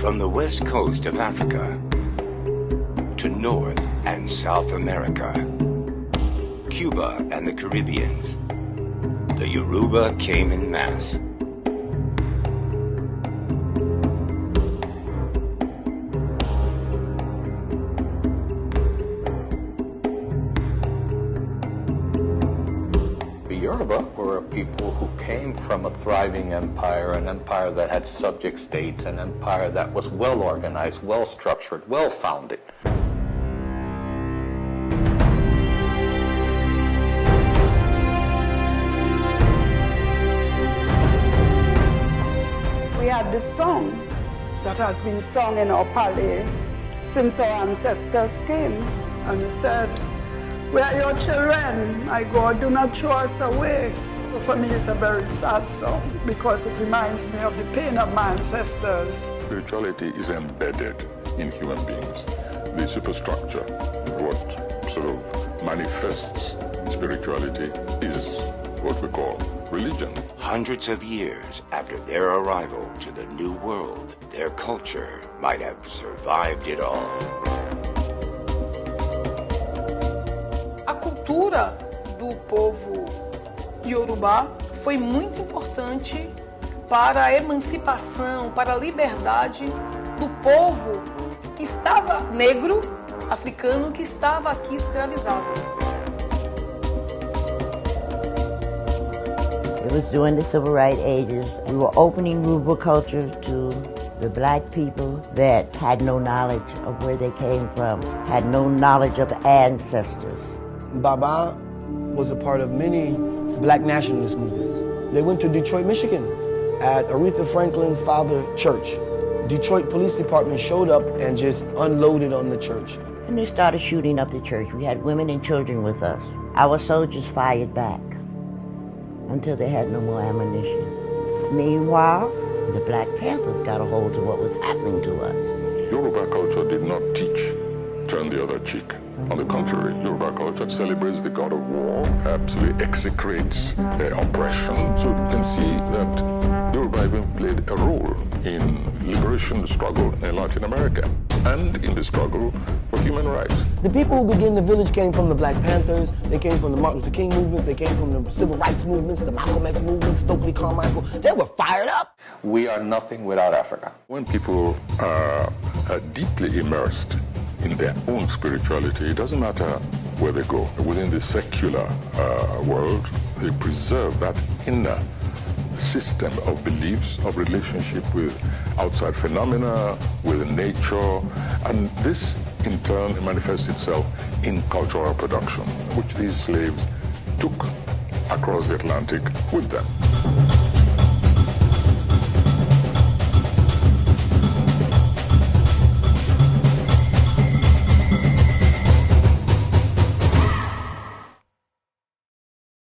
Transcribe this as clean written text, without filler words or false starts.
From the west coast of Africa to North and South America, Cuba and the Caribbeans, the Yoruba came in mass. The Yoruba were a people who came from a thriving empire, an empire that had subject states, an empire that was well organized, well structured, well founded. We had this song that has been sung in our palais since our ancestors came, and it said, "We are your children, my God, do not throw us away." For me, it's a very sad song because it reminds me of the pain of my ancestors. Spirituality is embedded in human beings. The superstructure, what sort of manifests spirituality, is what we call religion. Hundreds of years after their arrival to the New World, their culture might have survived it all. A cultura do povo Yoruba foi muito importante para a emancipação, para a liberdade do povo que estava negro, africano, que estava aqui escravizado. It was during the Civil Rights ages. We were opening Yoruba culture to the black people that had no knowledge of where they came from, had no knowledge of ancestors. Baba was a part of many black nationalist movements. They went to Detroit, Michigan at Aretha Franklin's father's church. Detroit Police Department showed up and just unloaded on the church. And they started shooting up the church. We had women and children with us. Our soldiers fired back until they had no more ammunition. Meanwhile, the Black Panthers got a hold of what was happening to us. Yoruba culture did not teach turn the other cheek. On the contrary, Yoruba culture celebrates the god of war, absolutely execrates oppression. So you can see that Yoruba even played a role in liberation struggle in Latin America and in the struggle for human rights. The people who began the village came from the Black Panthers, they came from the Martin Luther King movements, they came from the civil rights movements, the Malcolm X movements, Stokely Carmichael. They were fired up. We are nothing without Africa. When people are deeply immersed in their own spirituality, it doesn't matter where they go. Within the secular world, they preserve that inner system of beliefs, of relationship with outside phenomena, with nature, and this in turn manifests itself in cultural production, which these slaves took across the Atlantic with them.